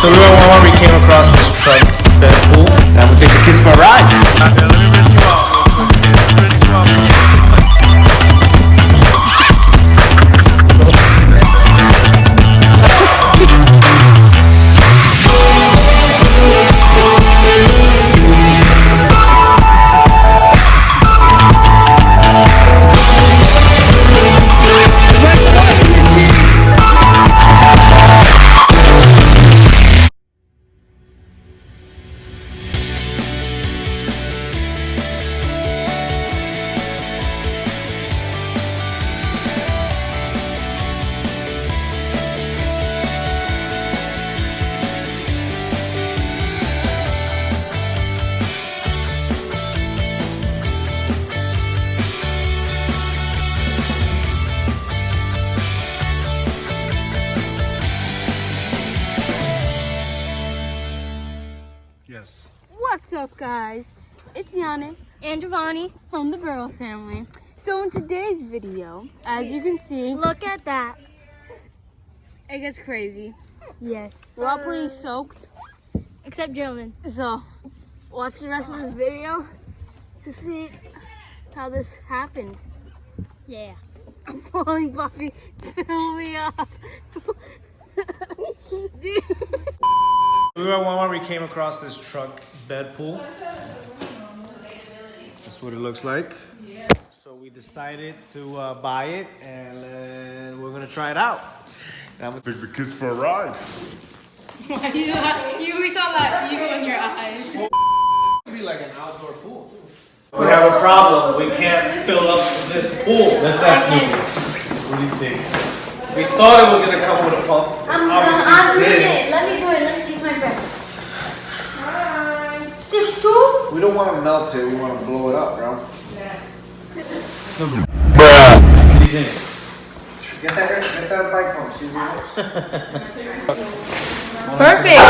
So we were at Walmart, we came across this truck bed pool, and I'm gonna take the kids for a ride. Let me rinse you off real quick. Let me rinse you off. Yes. What's up, guys? It's Yannick and Giovanni from the Burgos family. So in today's video, as you can see, Look at that. it gets crazy. Yes. We're all pretty soaked, Except Jalen. so watch the rest of this video to see how this happened. Yeah. I'm falling, Buffy. Fill me up. Dude. We were at Walmart, we came across this truck bed pool. That's what it looks like. So we decided to buy it, and we're gonna try it out. And I'm gonna take the kids for a ride. We saw that evil in your eyes. It'd be like an outdoor pool. We have a problem. We can't fill up this pool. That's what do you think? We thought it was gonna come with a pump. I'm doing didn't. it. Let me do it. Let me take my breath. There's two? We don't want to melt it. We want to blow it up, bro. Bruh. What do you think? Get that bike pump. See what it works. Perfect.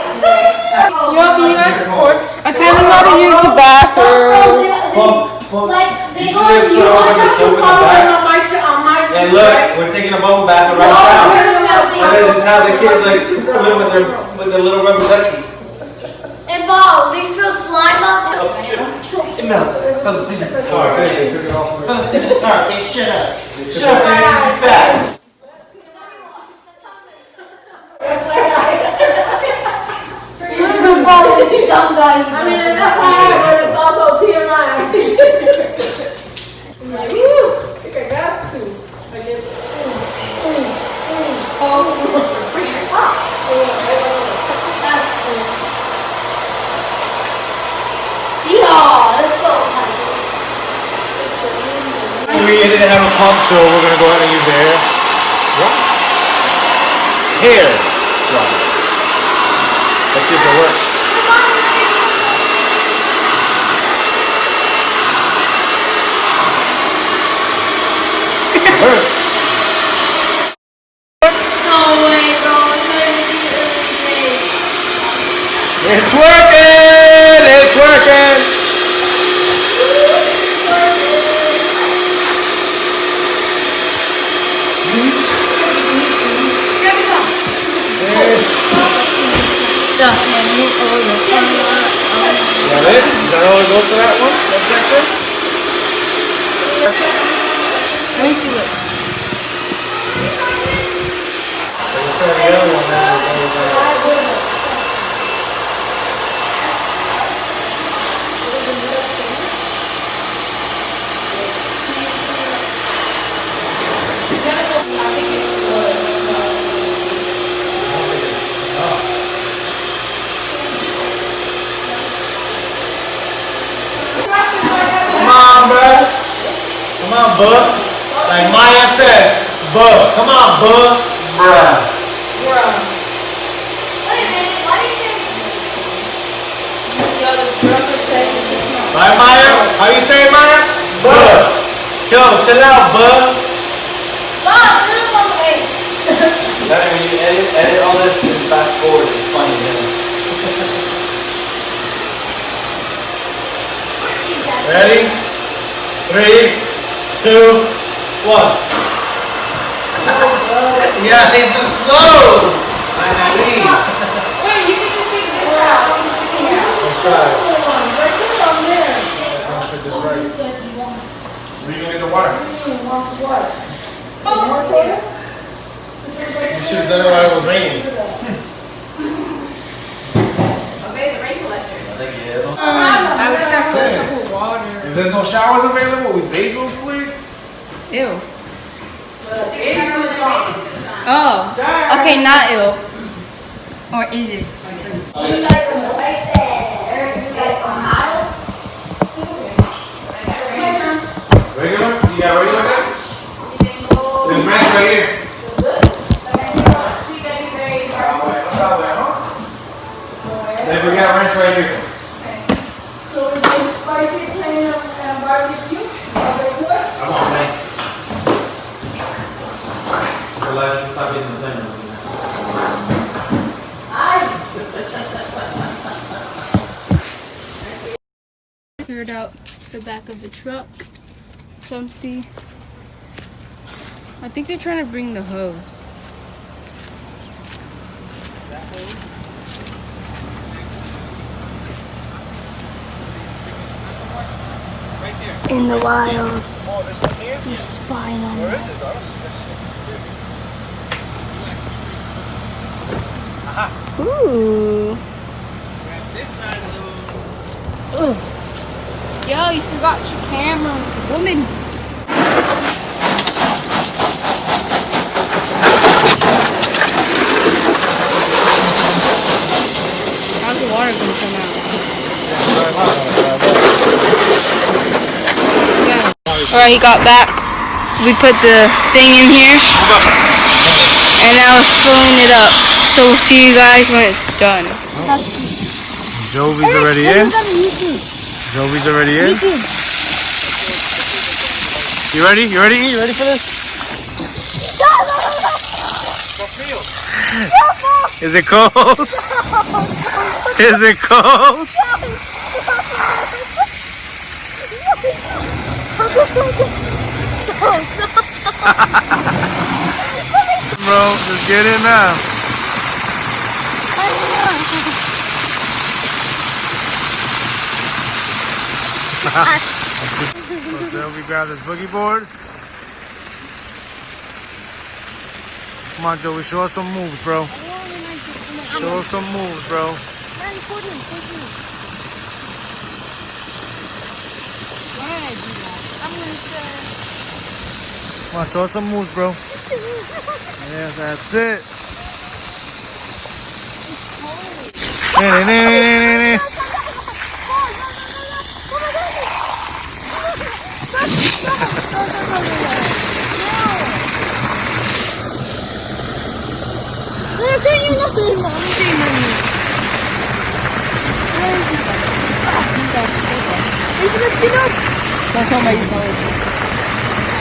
Yo, you guys record? I kind of gotta use the bathroom. Like, they You go should to just put all the soap in the back. on And look, we're taking a bubble bath right now. And then just have the kids like swim with their little rubber ducky. And Bob, they feel slime up there. It melts. I fell asleep. Alright, they took it off. I fell asleep. Alright, hey, shut up. Shut up, man. You're fat. Dumb guys. I mean, that's hard, but it's also TMI. I'm like, woo, I think I got to. I get, Let's go. We didn't have a pump, so we're gonna go ahead and use the hair. What? Hair dryer. Let's see if it works. It works. No way, bro. It's working! It's working! Is that it? Is that all it goes for that one? That section? Let me see it. Let's try the other one now. Come on, bud. Come on, bud. Like Maya says, bud. Come on, bud. Bruh. Right, Maya? How you say it, Maya? Bud. Yo, chill out, bud. That when you edit all this and fast forward, it's funny, Ready? 3, 2, 1. Yeah, he's too slow. Wait, you can just take this out. let's try it. I'll put this right. Where you gonna get the water? You should have done it while it was raining. I was got water. If there's no showers available, we bathe real quick. Ew. Oh. Okay, not ew. Or is it? Regular? You got regular guys? There's ranch right here. If we got ranch right here. So is it spicy, plain, and barbecue? Come on, man. Realize you stop getting the thing. Cleared out the back of the truck. It's empty. I think they're trying to bring the hose. In the wild, you're spying on me. Ooh. Ugh. Yo, you forgot your camera, woman. How's the water gonna come out? Yeah. Alright, he got back. We put the thing in here. And now we're filling it up. So we'll see you guys when it's done. Jovi's already in. Jovi's already in. You ready? You ready? You ready for this? Is it cold? Is it cold? Bro, just get in now. So we grab this boogie board. Come on, Joey, show us some moves, bro. Show us some moves, bro. Come on, show us some moves, bro. Yeah, that's it.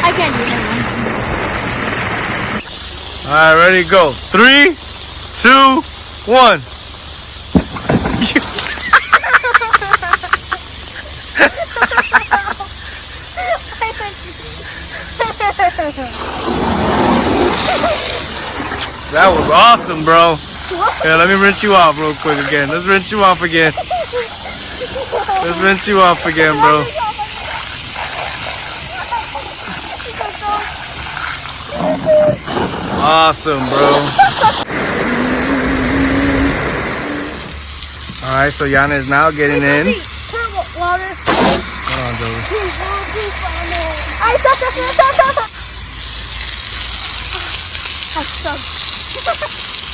I can't do that. All right, ready, go. 3, 2, 1. That was awesome, bro. Yeah, let me rinse you off real quick again. Let's rinse you off again. Let's rinse you off again, bro. Awesome, bro. All right, so Yana is now getting in. Hold on, Joey.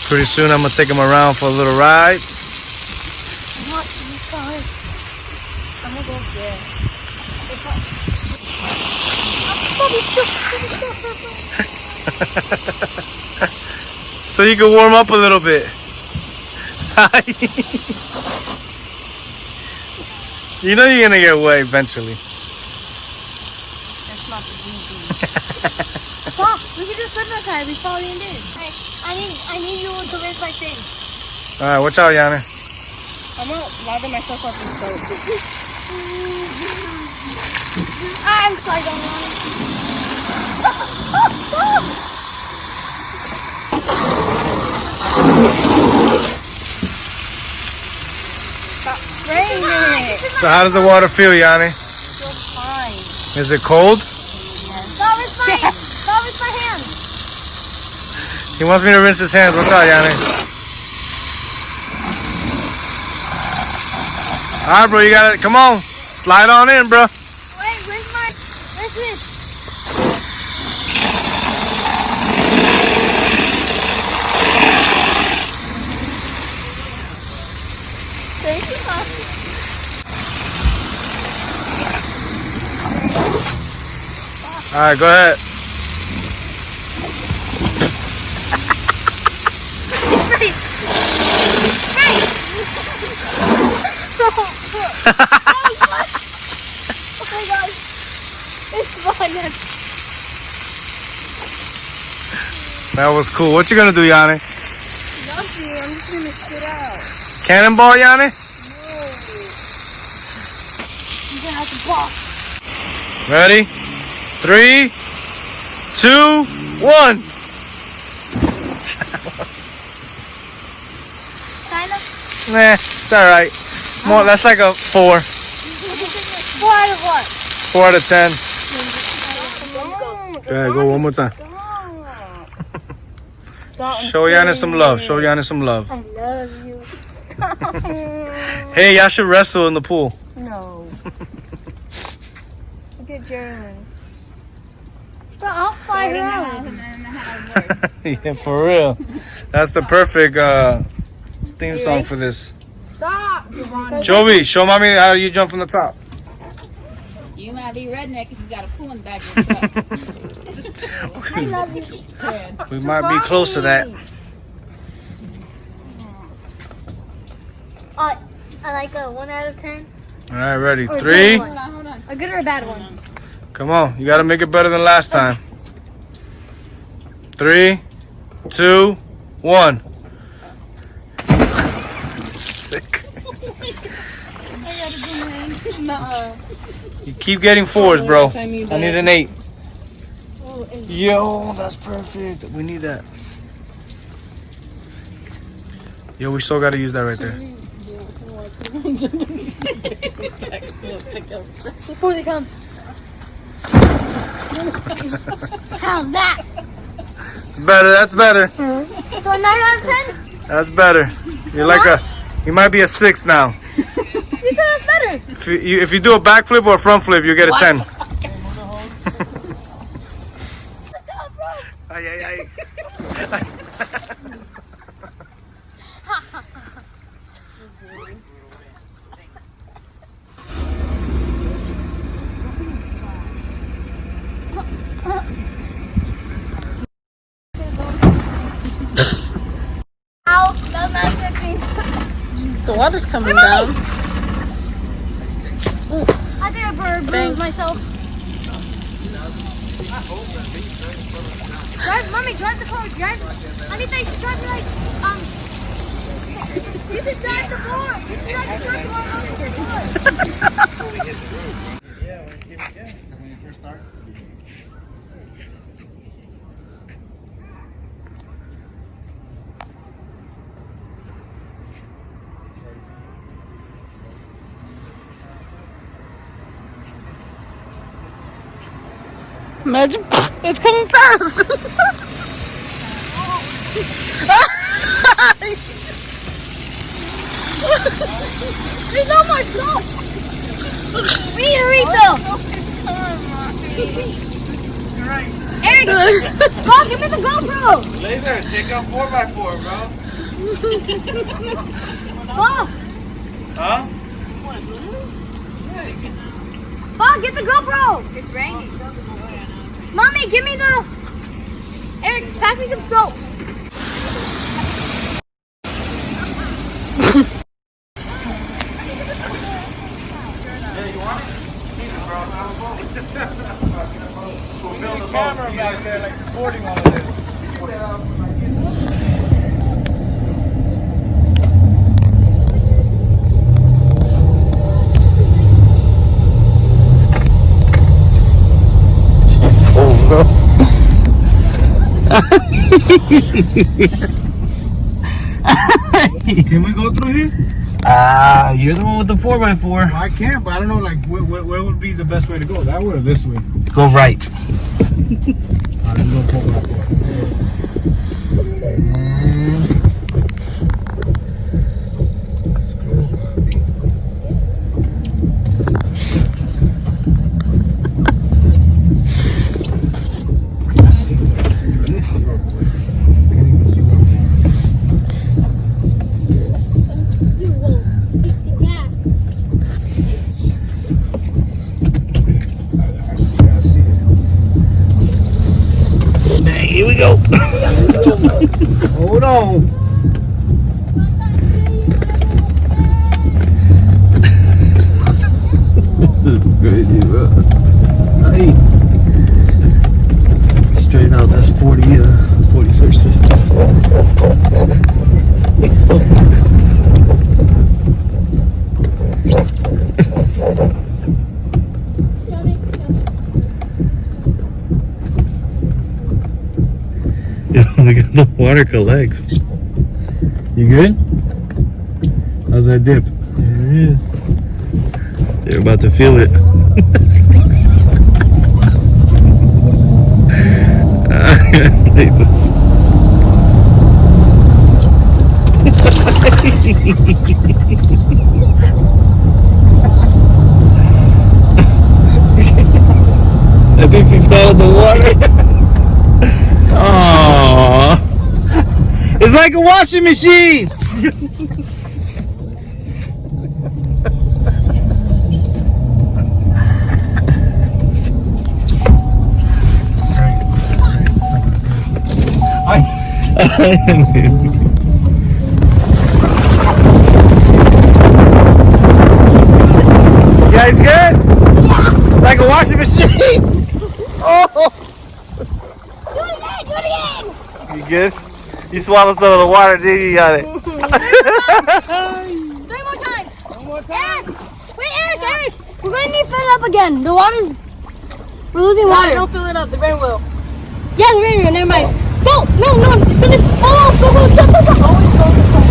Pretty soon I'm gonna take him around for a little ride. So you can warm up a little bit. You know you're gonna get wet eventually. That's not the easy. Stop! We can just flip that side. We fall in this. I need you to rinse my face. All right, watch out, Yana. I'm gonna lather myself up in soap. I'm sorry, don't want. So how does the water feel, Yanni? Fine. Is it cold? Stop with my hands. He wants me to rinse his hands. What's up, Yanni? All right, bro, you got it. Come on. Slide on in, bro. Wait, where's this? Thank you, Mom. All right, go ahead. Oh my god. It's fun. That was cool. What you gonna do, Yanni? Nothing. I'm just gonna sit out. Cannonball, Yanni? You're gonna have to walk. Ready? 3, 2, 1. Kinda. Nah, it's all right. More, that's like a 4. 4 out of what? 4 out of 10. Go ahead, go one more time. Stop. Show Yanni some love. Show Yanni some love. I love you. Stop. Hey, y'all should wrestle in the pool. No. Look at Jeremy. Bro, I'll fly her out. Yeah, for real. That's the perfect theme song for this. Stop, Javon. Joey, show mommy how you jump from the top. You might be redneck if you got a pool in the back of your truck. I love you. We might be close to that. I like a 1 out of 10. All right, ready? Or a 3. good one. A good or a bad one? Come on, you gotta make it better than last time. 3, 2, 1. Sick. You keep getting 4s, bro. I need an 8. Yo, that's perfect. We need that. Yo, we still gotta use that right there. Before they come. How's that? It's better. That's better. So a 9 out of 10? That's better. You're like you might be a 6 now. You said that's better. If you do a backflip or a front flip, you get a 10. Ay, ay, ay. Ow, that was not good. The water's coming down. I think I bruised myself. Mommy, drive the car. Drive. I think they should drive like, you should drive the car. You should drive the car. Yeah, when you first start. Imagine it's coming fast. There's no more salt. We need a refill. Eric, go give me the GoPro. Laser, take out 4x4, bro. Bob, Huh? Bob, get the GoPro. It's raining. Mommy, give me the. Eric, pass me some soap. Camera back there, like recording all of this. She's cold, bro. Can we go through here? You're the one with the 4x4. I can't, but I don't know, like, where would be the best way to go? That way or this way? Go right. I'm going 4x4. Here we go. Hold on. This is crazy, bro. Hey. Straight out, that's 41st. Look at the water collects. You good? How's that dip? There it is. You're about to feel it. I think she swallowed the water. Aww. It's like a washing machine. You guys good? Yeah. It's like a washing machine. Oh. Do it again! You good? You swallowed some of the water, didn't you? Got it. 3 more times! 1 more time! Eric! We're gonna need to fill it up again. The water's... We're losing water. Don't fill it up. The rain will. Yeah, the rain will. Never mind. Go! No! It's gonna fall off. Go! Stop! Always go to the front.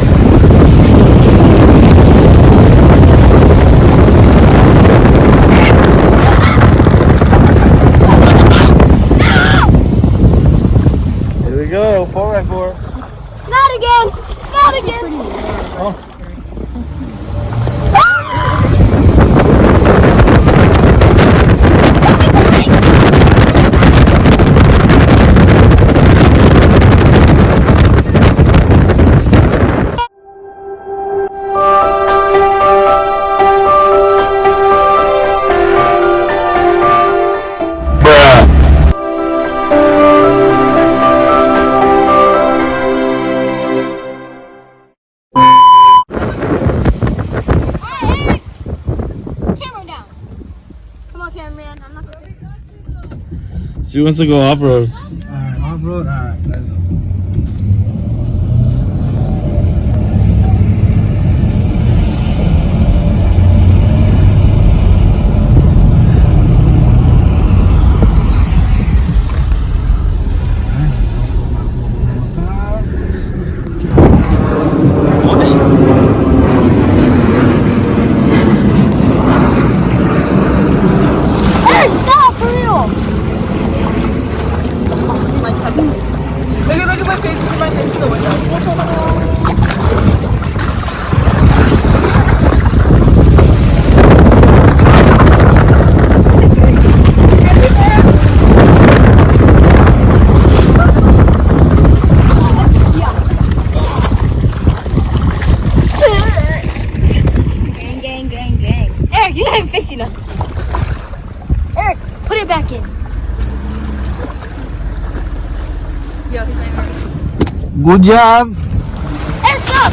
Here we go, 4x4. Not again! Oh. She wants to go off-road. Alright, off-road? Alright, let's go. Hey, stop for real! Look at my face. Look at my face. Look at my Gang. Eric, you're not even fixing us. Eric, put it back in. Good job. Eric, stop!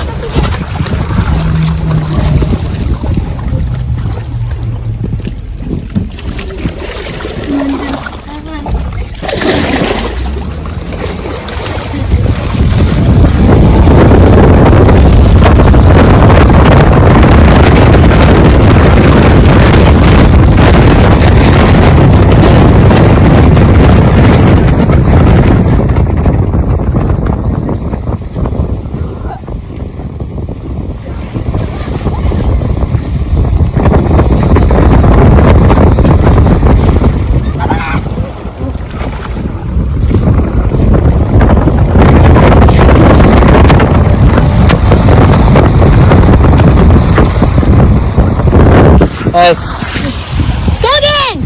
Hey. Go again!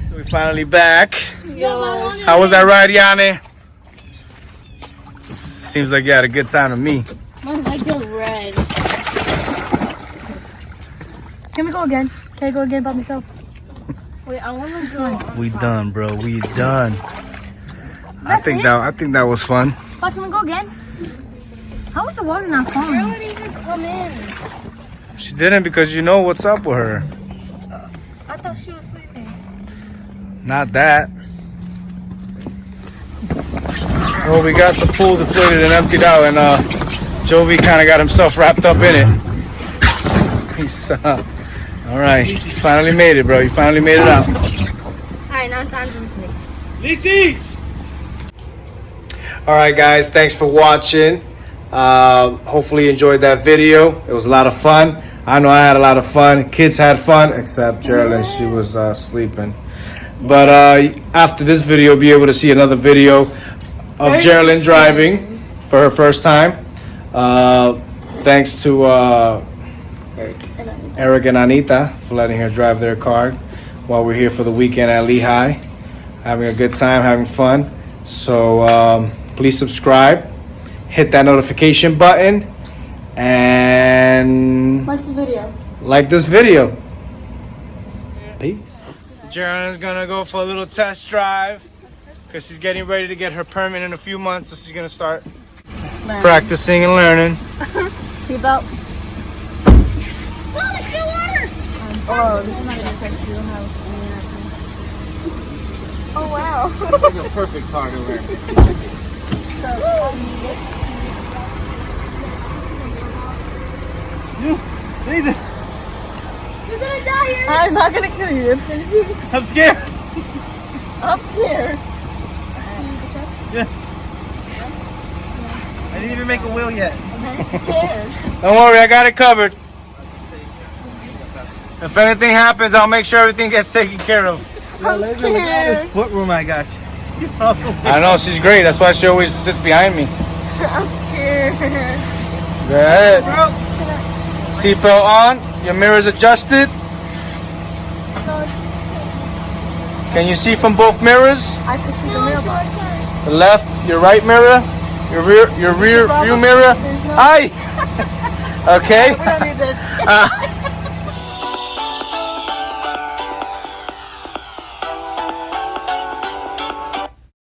So we finally back. How was that ride, Yanni? Seems like you had a good time to me. My legs are red. Can we go again? Can I go again by myself? Wait, I want to go. We done, bro. We done. I think that was fun. But can we go again? How was the water not falling? Girl didn't even come in. She didn't because you know what's up with her. I thought she was sleeping. Not that. Well, we got the pool deflated and emptied out, and Jovi kind of got himself wrapped up in it. He's all right. You finally made it, bro. You finally made it out. Alright, now time to finish. Lisi! All right, guys. Thanks for watching. Hopefully you enjoyed that video. It was a lot of fun. I know I had a lot of fun. Kids had fun, except Geraldine. She was sleeping. But after this video, you'll be able to see another video of Geraldine driving for her first time. Thanks to Eric and Anita for letting her drive their car while we're here for the weekend at Lehigh. Having a good time, having fun. So please subscribe, hit that notification button, and Like this video. like this video. Peace. Geraldine's gonna go for a little test drive because she's getting ready to get her permit in a few months, so she's gonna start practicing and learning. Seatbelt. Oh, there's still water! Oh, this is not gonna affect you. Oh wow. This is a perfect car to learn. You're gonna die here! I'm not gonna kill you. I'm scared. I'm scared. I didn't even make a wheel yet. I'm scared. Don't worry, I got it covered. If anything happens, I'll make sure everything gets taken care of. I'm scared. Foot I got. She's all the way. I know, she's great. That's why she always sits behind me. I'm scared. Go ahead. Seatbelt on. Your mirror's adjusted. Can you see from both mirrors? I can see the mailbox. The left, your right mirror, your rear view mirror. Hi. Okay. We don't need this.